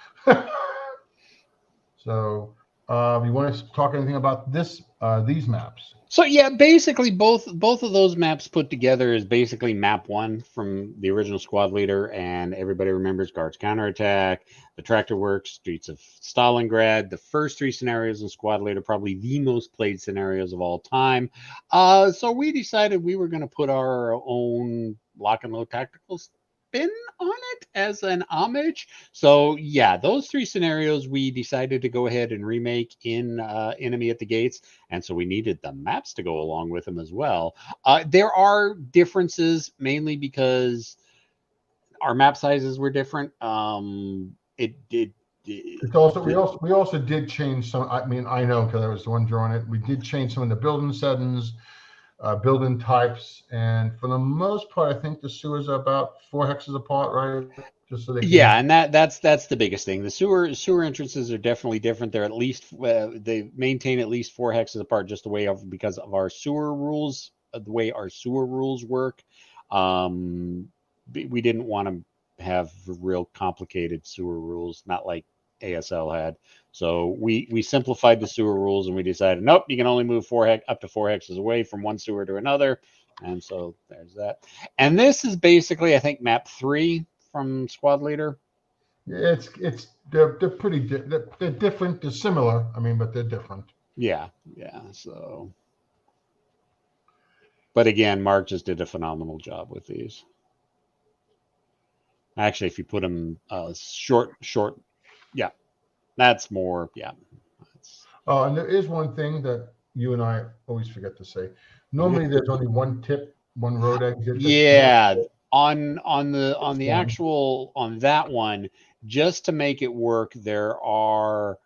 So, you want to talk anything about these maps? So yeah, basically both of those maps put together is basically map 1 from the original squad leader, and everybody remembers Guards Counterattack, the Tractor Works, Streets of Stalingrad, the first 3 scenarios in squad leader, probably the most played scenarios of all time. So we decided we were going to put our own lock and load tactical spin on it as an homage. So yeah, those 3 scenarios we decided to go ahead and remake in Enemy at the Gates, and so we needed the maps to go along with them as well. There are differences, mainly because our map sizes were different. It's also we also did change some. I mean, I know because I was the one drawing it. We did change some of the building settings, building types, and for the most part, I think the sewers are about 4 hexes apart, right? Just so they can. Yeah, and that's the biggest thing. The sewer entrances are definitely different. They're at least they maintain at least 4 hexes apart, just the way of because of our sewer rules, the way our sewer rules work. We didn't want to have real complicated sewer rules, not like ASL had. So we simplified the sewer rules, and we decided, nope, you can only move up to 4 hexes away from one sewer to another. And so there's that. And this is basically, I think, map 3 from squad leader. Yeah, they're pretty they're different. They're similar. I mean, but they're different. Yeah. So, but again, Mark just did a phenomenal job with these. Actually, if you put them short, yeah, that's more. Yeah. Oh, and there is one thing that you and I always forget to say. Normally, there's only one tip, one road exit. Yeah. On the actual on that one, just to make it work, there are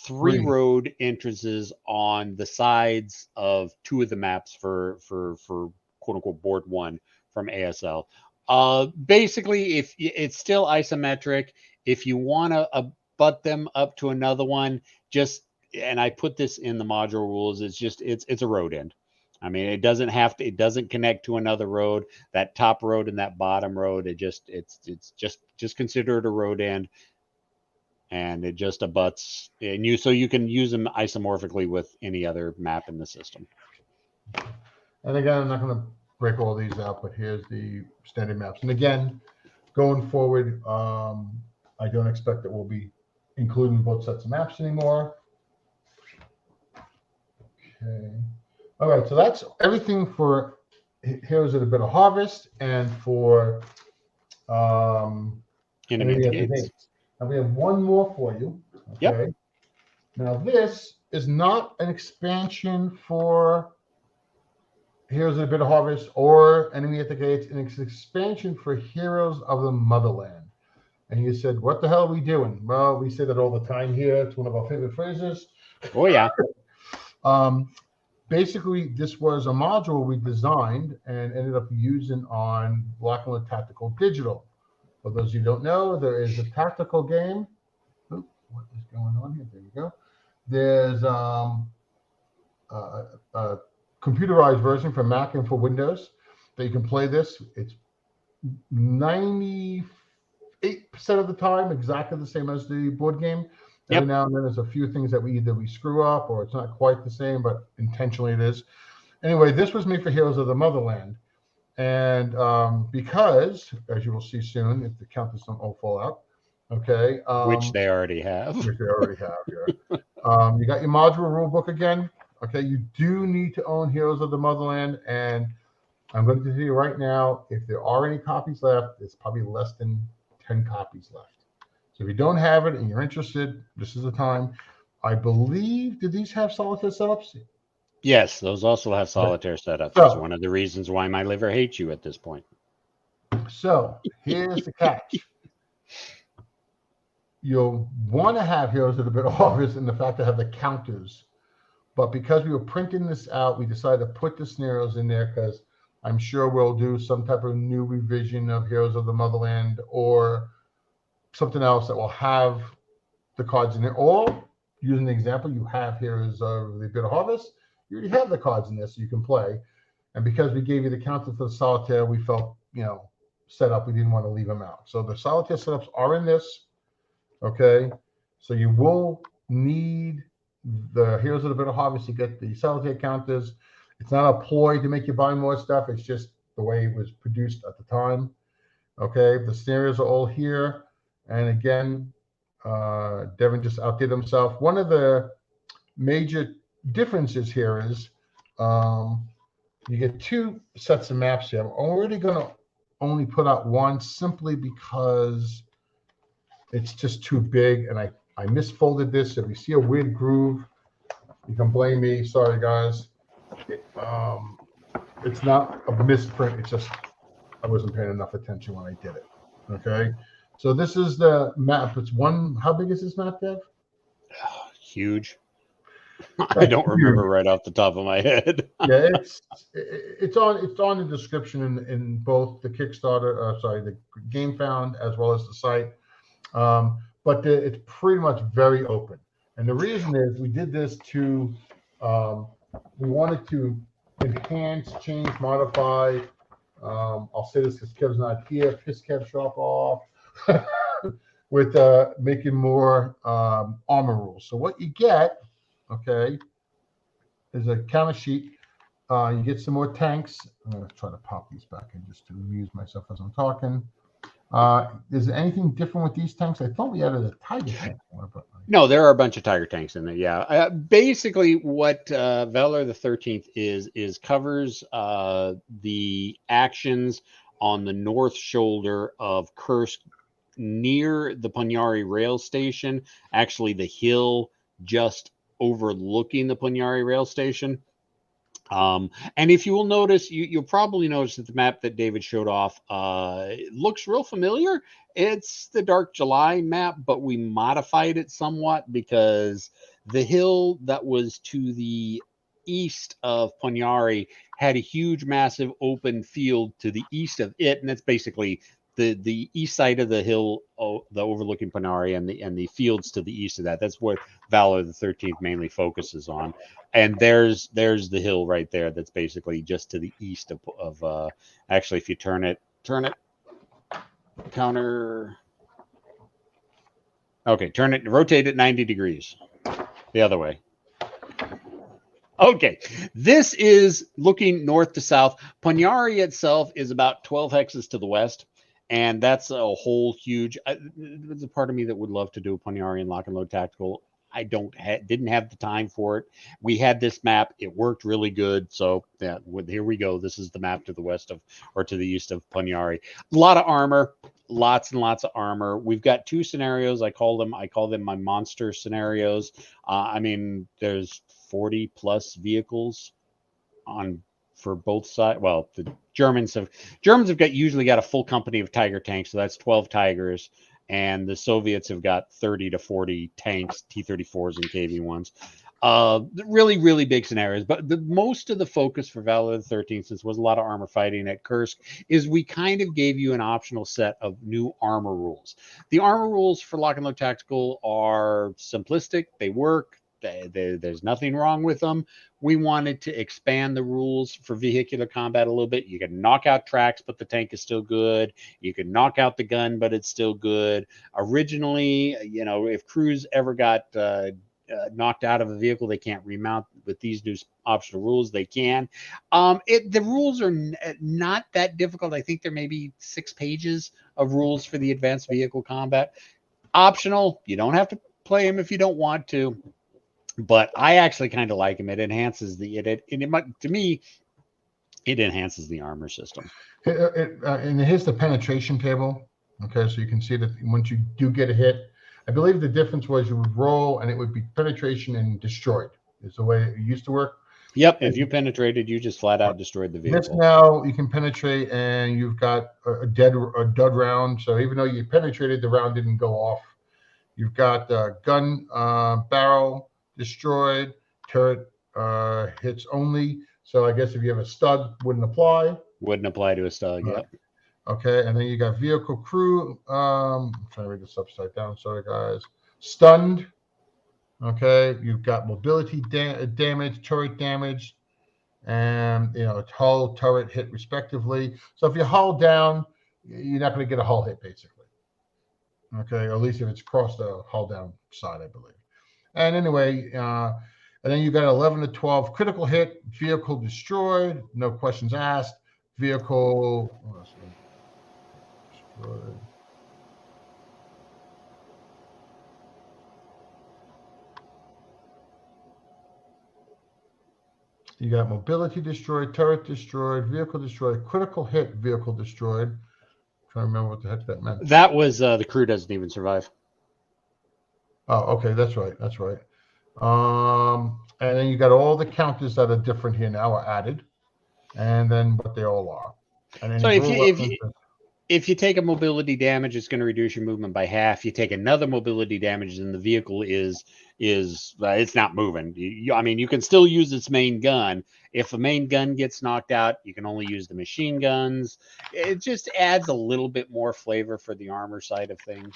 3 road entrances on the sides of 2 of the maps for quote unquote board 1 from ASL. Basically, if it's still isometric, if you want to butt them up to another one, just, and I put this in the module rules, it's a road end. I mean, it doesn't connect to another road. That top road and that bottom road, it's just considered a road end, and it just abuts, and you can use them isomorphically with any other map in the system. And again, I'm not going to break all these out, but here's the standard maps. And again, going forward, I don't expect that we'll be including both sets of maps anymore. Okay. All right, so that's everything for Heroes of the Bitter Harvest and for Enemy at the Gates. Now we have one more for you. Okay. Yep. Now this is not an expansion for Heroes of the Bitter Harvest or Enemy at the Gates, and it's an expansion for Heroes of the Motherland. And you said, what the hell are we doing? Well, we say that all the time here. It's one of our favorite phrases. Oh, yeah. basically, this was a module we designed and ended up using on Black and White Tactical Digital. For those of you who don't know, there is a tactical game. Oop, what is going on here? There you go. There's a computerized version for Mac and for Windows that you can play this. It's 98% of the time exactly the same as the board game. Every now and then there's a few things that we screw up or it's not quite the same, but intentionally it is. Anyway, this was made for Heroes of the Motherland. And because, as you will see soon, if the counters don't all fall out, okay. Which they already have. Which they already have, yeah. You got your modular rule book again. Okay, you do need to own Heroes of the Motherland. And I'm going to tell you right now, if there are any copies left, it's probably less than 10 copies left. So if you don't have it and you're interested, this is the time. I believe, do these have solitaire setups? Yes, those also have solitaire setups. That's one of the reasons why my liver hates you at this point. So here's the catch. You'll want to have Heroes of the Bit Office in the fact to have the counters. But because we were printing this out, we decided to put the scenarios in there because I'm sure we'll do some type of new revision of Heroes of the Motherland or something else that will have the cards in there. Or, using the example, you have Heroes of the Bit of Harvest. You already have the cards in there so you can play. And because we gave you the counter for the solitaire, we felt, set up. We didn't want to leave them out. So the solitaire setups are in this. Okay. So you will need the Heroes of the Bit of Harvest to get the solitaire counters. It's not a ploy to make you buy more stuff. It's just the way it was produced at the time. Okay. The scenarios are all here. And again, Devin just outdid himself. One of the major differences here is you get two sets of maps here. I'm already going to only put out one simply because it's just too big. And I misfolded this. If you see a weird groove, you can blame me. Sorry, guys. It's not a misprint. It's just I wasn't paying enough attention when I did it. Okay. So this is the map. It's one. How big is this map, Dev? Huge. I don't remember right off the top of my head. Yeah, it's on the description in both the Kickstarter, the Game Found as well as the site. But it's pretty much very open. And the reason is we did this to we wanted to enhance, change, modify. I'll say this because Kev's not here. Piss Kev shop off. With making more armor rules. So what you get, okay, is a counter sheet. You get some more tanks. I'm going to try to pop these back in just to amuse myself as I'm talking. Is there anything different with these tanks? I thought we added a tiger tank. No, there are a bunch of tiger tanks in there. Yeah, basically, what Valor the 13th is covers the actions on the north shoulder of Kursk, near the Punyari rail station, actually the hill just overlooking the Punyari rail station. And if you will notice, you'll probably notice that the map that David showed off looks real familiar. It's the Dark July map, but we modified it somewhat because the hill that was to the east of Punyari had a huge, massive open field to the east of it, and that's basically the east side of the hill, the overlooking Punyari, and the fields to the east of that. That's what Valor the 13th mainly focuses on. And there's the hill right there. That's basically just to the east of actually, if you turn it, counter. Okay, rotate it 90 degrees the other way. Okay, this is looking north to south. Punyari itself is about 12 hexes to the west. And that's a whole huge. There's a part of me that would love to do a Punyari and Lock and Load Tactical. I didn't have the time for it. We had this map. It worked really good. So yeah, here we go. This is the map to the west of, or to the east of Punyari. A lot of armor, lots and lots of armor. We've got two scenarios. I call them my monster scenarios. I mean, there's 40 plus vehicles for both sides. Well, the Germans have usually got a full company of Tiger tanks, so that's 12 Tigers, and the Soviets have got 30 to 40 tanks, T-34s and KV-1s. Really, really big scenarios. But the most of the focus for Valor the 13th, since was a lot of armor fighting at Kursk, is we kind of gave you an optional set of new armor rules. The armor rules for Lock and Load Tactical are simplistic. They work. There's nothing wrong with them. We wanted to expand the rules for vehicular combat a little bit. You can knock out tracks, but the tank is still good. You can knock out the gun, but it's still good. Originally, if crews ever got knocked out of a vehicle, they can't remount. With these new optional rules, they can. The rules are not that difficult. I think there may be 6 pages of rules for the advanced vehicle combat. Optional. You don't have to play them if you don't want to. But I actually kind of like them. It enhances to me, it enhances the armor system. And here's the penetration table. Okay, so you can see that once you do get a hit, I believe the difference was you would roll and it would be penetration and destroyed. Is the way it used to work. Yep, if you penetrated, you just flat out destroyed the vehicle. This now you can penetrate and you've got a dud round. So even though you penetrated, the round didn't go off. You've got gun barrel destroyed, turret hits only. So I guess if you have a stud, wouldn't apply. Wouldn't apply to a stud, yep. Okay, and then you got vehicle crew. I'm trying to read this upside down. Sorry, guys. Stunned. Okay, you've got mobility damage, turret damage, and hull, turret hit respectively. So if you hull down, you're not going to get a hull hit basically. Okay, or at least if it's across the hull down side, I believe. And anyway, and then you got 11 to 12 critical hit, vehicle destroyed, no questions asked, vehicle destroyed. You got mobility destroyed, turret destroyed, vehicle destroyed, critical hit, vehicle destroyed. I'm trying to remember what the heck that meant. That was the crew doesn't even survive. Oh, okay, that's right. And then you got all the counters that are different here now are added, and then what they all are. And then so if you take a mobility damage, it's going to reduce your movement by half. You take another mobility damage, and the vehicle is it's not moving. You can still use its main gun. If a main gun gets knocked out, you can only use the machine guns. It just adds a little bit more flavor for the armor side of things.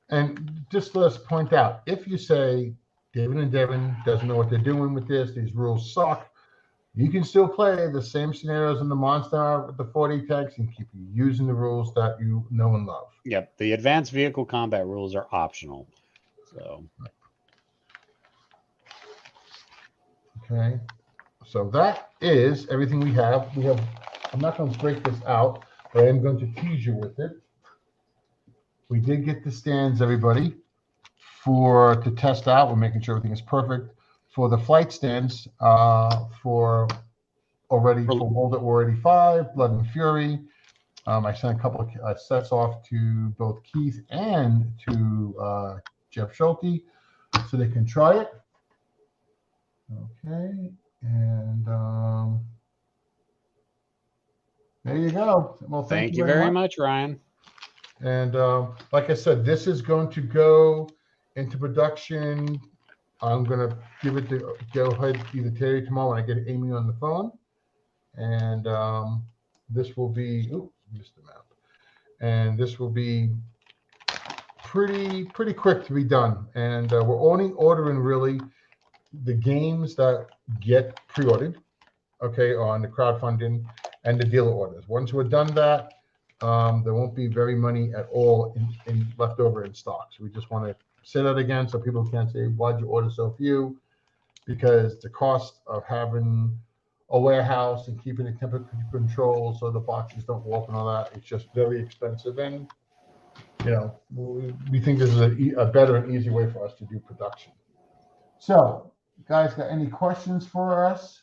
And just let's point out, if you say David and Devin doesn't know what they're doing with this, these rules suck, you can still play the same scenarios in the Monster with the 40 tanks and keep using the rules that you know and love. Yep, the advanced vehicle combat rules are optional. So, okay, so that is everything we have. I'm not going to break this out, but I am going to tease you with it. We did get the stands, everybody, to test out. We're making sure everything is perfect. For the flight stands, for World at War 85, Blood and Fury. I sent a couple of sets off to both Keith and to Jeff Schulte so they can try it. Okay, and there you go. Well, thank you very much, Ryan. And like I said, this is going to go into production. I'm going to give it to go ahead either Terry tomorrow when I get Amy on the phone. And this will be, missed the map. And this will be pretty quick to be done. And we're only ordering really the games that get pre-ordered, okay, on the crowdfunding and the dealer orders. Once we're done that, there won't be very many at all in left over in stock. So we just want to say that again so people can't say, why'd you order so few? Because the cost of having a warehouse and keeping it temperature control so the boxes don't go up and all that, it's just very expensive. And, we think this is a better and easy way for us to do production. So, guys, got any questions for us?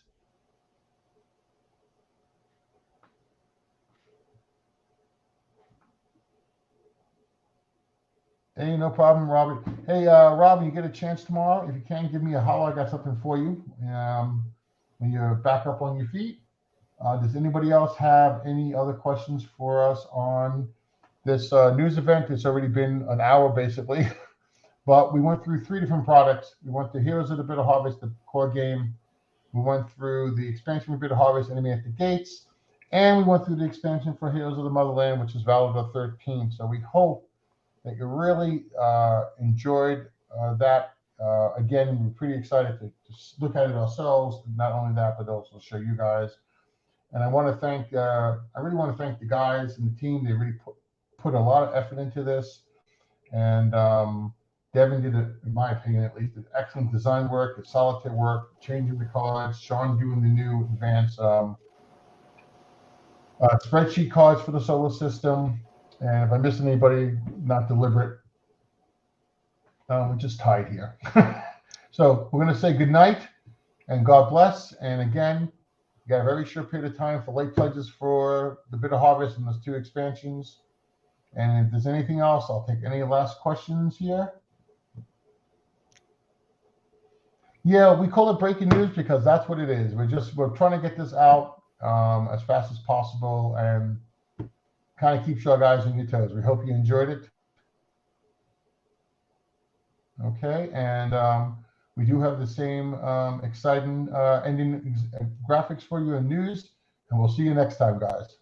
Hey, no problem, Robert. Hey, Robert, you get a chance tomorrow? If you can, give me a holler. I got something for you. When you're back up on your feet. Does anybody else have any other questions for us on this news event? It's already been an hour, basically. But we went through 3 different products. We went through Heroes of the Bitter Harvest, the core game. We went through the expansion for Bitter Harvest, Enemy at the Gates. And we went through the expansion for Heroes of the Motherland, which is Valor 13. So we hope that you really enjoyed that. Again, we're pretty excited to look at it ourselves. Not only that, but also show you guys. And I want to thank, I really want to thank the guys and the team. They really put a lot of effort into this. And Devin did, in my opinion at least, an excellent design work, the solitaire work, changing the cards, Sean doing the new advanced spreadsheet cards for the solar system. And if I missed anybody, not deliberate. We're just tied here. So we're going to say good night and God bless. And again, you got a very short period of time for late pledges for the Bitter Harvest and those 2 expansions. And if there's anything else, I'll take any last questions here. Yeah, we call it breaking news because that's what it is. We're trying to get this out as fast as possible and kind of keeps your guys on your toes. We hope you enjoyed it. Okay, and we do have the same exciting ending graphics for you and news, and we'll see you next time, guys.